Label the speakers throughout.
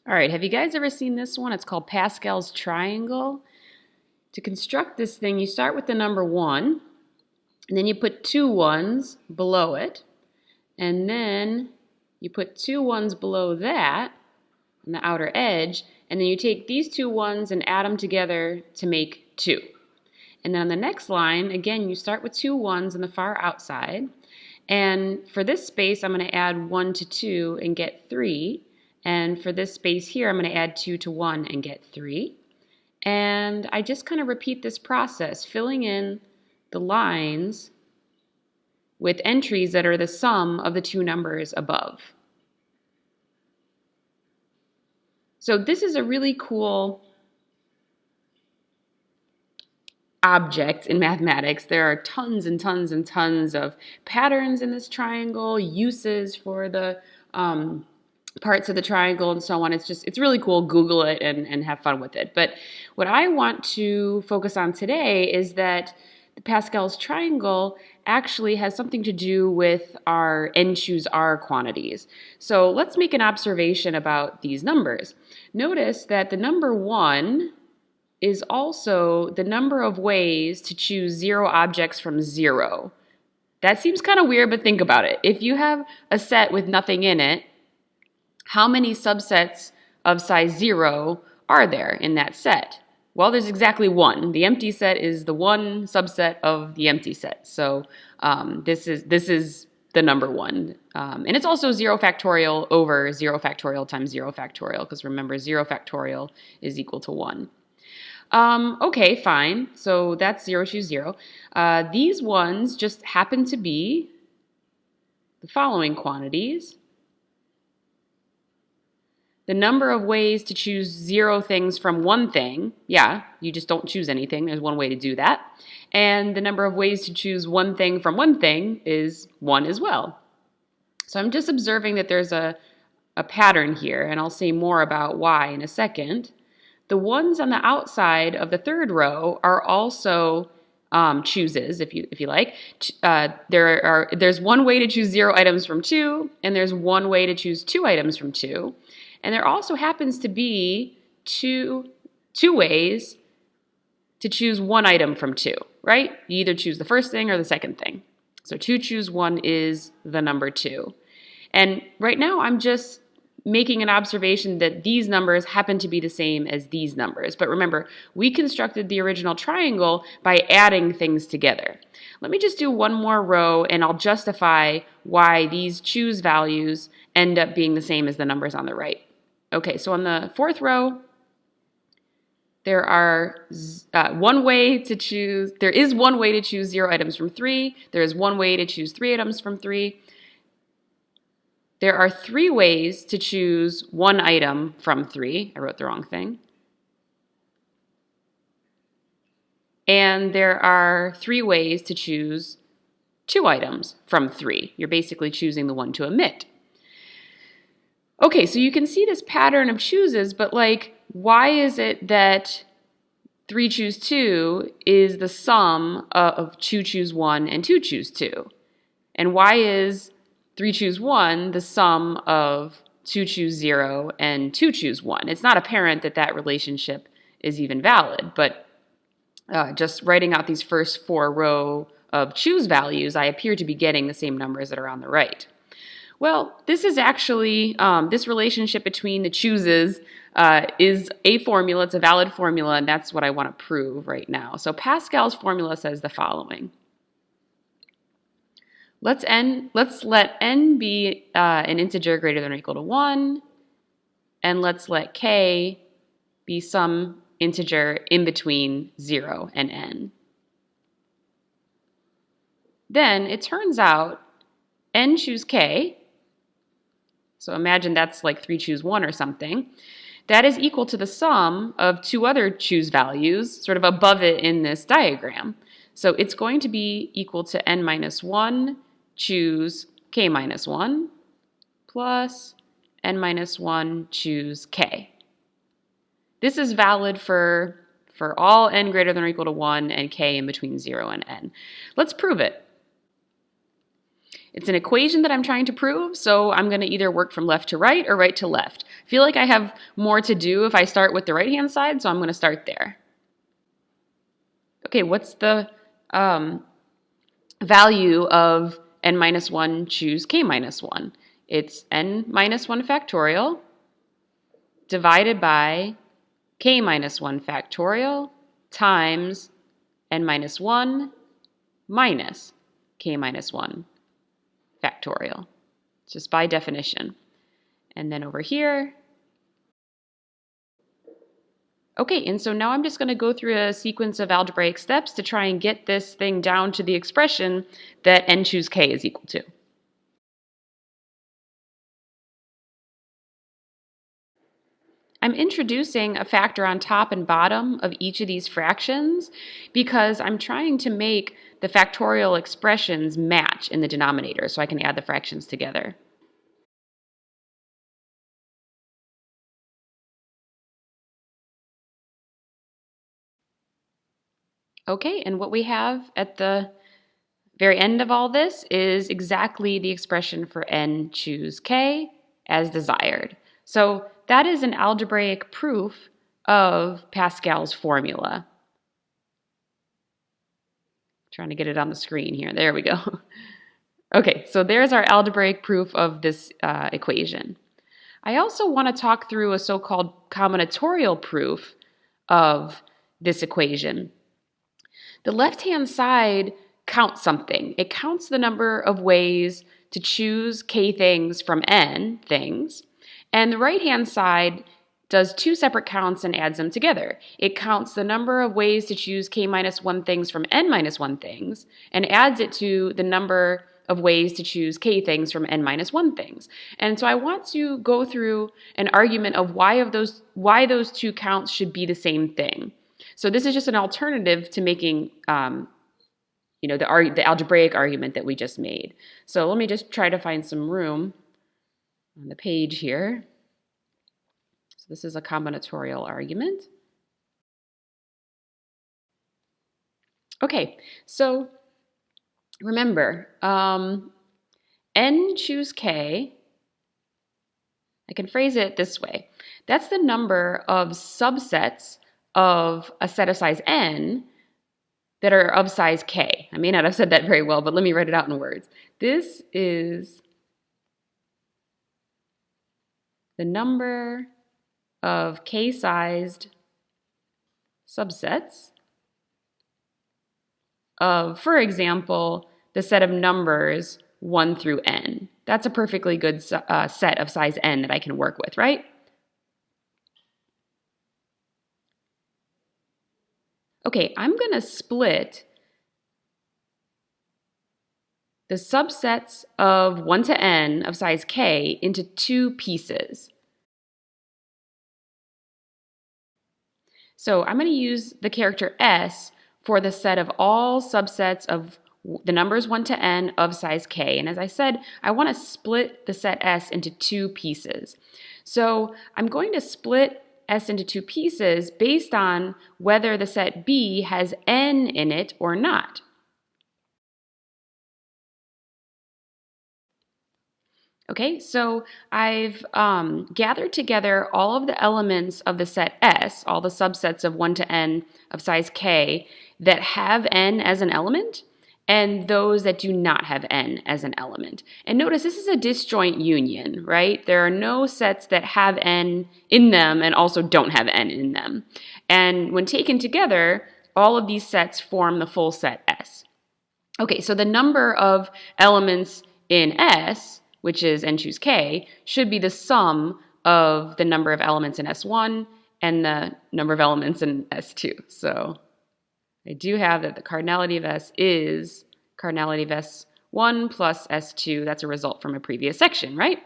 Speaker 1: All right, have you guys ever seen this one? It's called Pascal's triangle. To construct this thing, you start with the number 1, and then you put 2 ones below it, and then you put 2 ones below that on the outer edge, and then you take these 2 ones and add them together to make 2. And then on the next line, again, you start with 2 ones on the far outside, and for this space, I'm going to add 1 to 2 and get 3. And for this space here, I'm going to add 2 to 1 and get 3. And I just kind of repeat this process, filling in the lines with entries that are the sum of the 2 numbers above. So this is a really cool object in mathematics. There are tons and tons and tons of patterns in this triangle, uses for the parts of the triangle and so on. It's really cool. Google it and have fun with it. But what I want to focus on today is that the Pascal's triangle actually has something to do with our n choose r quantities. So let's make an observation about these numbers. Notice that the number 1 is also the number of ways to choose 0 objects from 0. That seems kind of weird, but think about it. If you have a set with nothing in it, how many subsets of size 0 are there in that set? Well, there's exactly 1. The empty set is the one subset of the empty set. So this is the number 1. And it's also 0 factorial over 0 factorial times 0 factorial, because remember, 0 factorial is equal to 1. Okay, fine. So that's 0 choose 0. These ones just happen to be the following quantities. The number of ways to choose 0 things from one thing, yeah, you just don't choose anything. There's one way to do that. And the number of ways to choose one thing from one thing is 1 as well. So I'm just observing that there's a pattern here, and I'll say more about why in a second. The ones on the outside of the third row are also chooses, if you like. There's one way to choose 0 items from 2, and there's one way to choose 2 items from 2. And there also happens to be two ways to choose 1 item from 2, right? You either choose the first thing or the second thing. So 2 choose 1 is the number 2. And right now I'm just making an observation that these numbers happen to be the same as these numbers. But remember, we constructed the original triangle by adding things together. Let me just do one more row and I'll justify why these choose values end up being the same as the numbers on the right. Okay, so on the 4th row, there is one way to choose 0 items from 3. There is one way to choose 3 items from 3. There are 3 ways to choose 1 item from 3. I wrote the wrong thing. And there are 3 ways to choose 2 items from 3. You're basically choosing the one to omit. Okay, so you can see this pattern of chooses, but why is it that 3 choose 2 is the sum of 2 choose 1 and 2 choose 2? And why is 3 choose 1 the sum of 2 choose 0 and 2 choose 1? It's not apparent that that relationship is even valid, but just writing out these first 4 row of choose values, I appear to be getting the same numbers that are on the right. Well, this is actually, this relationship between the chooses is a formula. It's a valid formula, and that's what I want to prove right now. So Pascal's formula says the following. Let's let n be an integer greater than or equal to 1, and let's let k be some integer in between 0 and n. Then it turns out n choose k, so imagine that's like 3 choose 1 or something. That is equal to the sum of 2 other choose values sort of above it in this diagram. So it's going to be equal to n minus 1 choose k minus 1 plus n minus 1 choose k. This is valid for all n greater than or equal to 1 and k in between 0 and n. Let's prove it. It's an equation that I'm trying to prove, so I'm going to either work from left to right or right to left. I feel like I have more to do if I start with the right-hand side, so I'm going to start there. Okay, what's the value of n minus 1 choose k minus 1? It's n minus 1 factorial divided by k minus 1 factorial times n minus 1 minus k minus 1 factorial, just by definition. And then over here, okay, and so now I'm just going to go through a sequence of algebraic steps to try and get this thing down to the expression that n choose k is equal to. I'm introducing a factor on top and bottom of each of these fractions because I'm trying to make the factorial expressions match in the denominator so I can add the fractions together. Okay, and what we have at the very end of all this is exactly the expression for n choose k as desired. So that is an algebraic proof of Pascal's formula. Trying to get it on the screen here. There we go. Okay, so there's our algebraic proof of this equation. I also want to talk through a so-called combinatorial proof of this equation. The left-hand side counts something. It counts the number of ways to choose k things from n things, and the right-hand side does two separate counts and adds them together. It counts the number of ways to choose k minus 1 things from n minus 1 things and adds it to the number of ways to choose k things from n minus 1 things. And so I want to go through an argument of why those two counts should be the same thing. So this is just an alternative to making the algebraic argument that we just made. So let me just try to find some room on the page here. So this is a combinatorial argument. Okay, so remember, n choose k, I can phrase it this way. That's the number of subsets of a set of size n that are of size k. I may not have said that very well, but let me write it out in words. This is the number of k-sized subsets of, for example, the set of numbers 1 through n. That's a perfectly good set of size n that I can work with, right? Okay, I'm going to split the subsets of 1 to n of size k into two pieces. So I'm going to use the character s for the set of all subsets of the numbers 1 to n of size k. And as I said, I want to split the set s into two pieces. So I'm going to split s into two pieces based on whether the set B has n in it or not. Okay, so I've gathered together all of the elements of the set S, all the subsets of 1 to n of size k that have n as an element, and those that do not have n as an element. And notice this is a disjoint union, right? There are no sets that have n in them and also don't have n in them. And when taken together, all of these sets form the full set S. Okay, so the number of elements in S, which is n choose k, should be the sum of the number of elements in S1 and the number of elements in S2. So I do have that the cardinality of S is cardinality of S1 plus S2. That's a result from a previous section, right?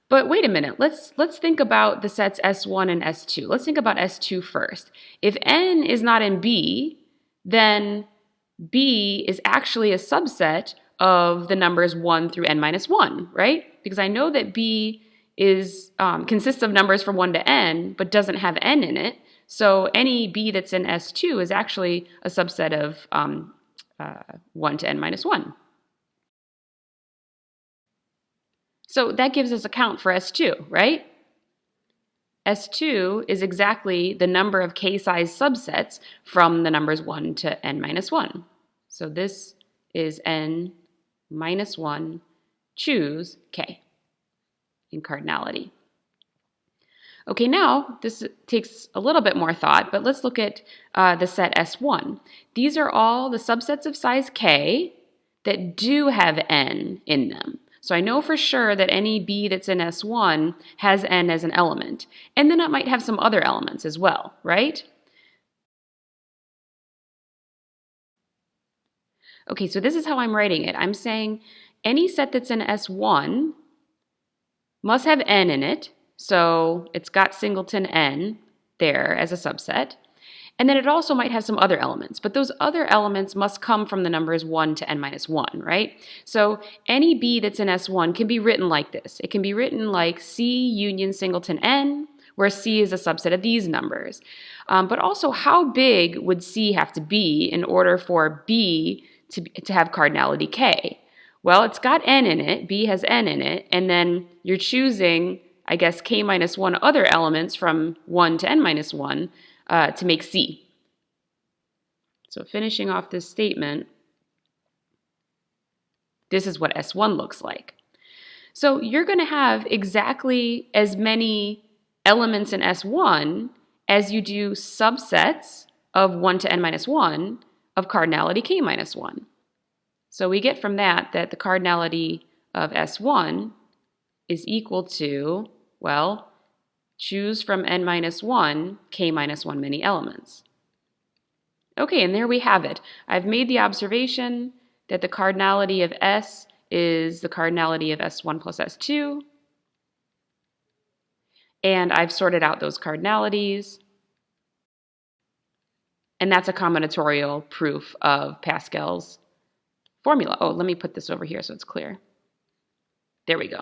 Speaker 1: But wait a minute, let's think about the sets S1 and S2. Let's think about S2 first. If n is not in B, then B is actually a subset of the numbers 1 through n minus 1, right? Because I know that B consists of numbers from 1 to n, but doesn't have n in it. So any B that's in S2 is actually a subset of 1 to n minus 1. So that gives us a count for S2, right? S2 is exactly the number of k-size subsets from the numbers 1 to n minus 1. So this is n minus 1, choose k in cardinality. Okay, now this takes a little bit more thought, but let's look at the set S1. These are all the subsets of size k that do have n in them. So I know for sure that any B that's in S1 has n as an element. And then it might have some other elements as well, right? Okay, so this is how I'm writing it. I'm saying any set that's in S1 must have n in it. So it's got singleton n there as a subset. And then it also might have some other elements, but those other elements must come from the numbers 1 to n minus 1, right? So any B that's in S1 can be written like this. It can be written like C union singleton n, where C is a subset of these numbers. But also, how big would C have to be in order for B to have cardinality k? Well, it's got n in it, B has n in it, and then you're choosing, I guess, k minus 1 other elements from 1 to n minus 1 to make C. So finishing off this statement, this is what S1 looks like. So you're going to have exactly as many elements in S1 as you do subsets of 1 to n minus 1 of cardinality k minus 1. So we get from that the cardinality of S1 is equal to, well, choose from n minus 1, k minus 1 many elements. Okay, and there we have it. I've made the observation that the cardinality of S is the cardinality of S1 plus S2. And I've sorted out those cardinalities. And that's a combinatorial proof of Pascal's formula. Oh, let me put this over here so it's clear. There we go.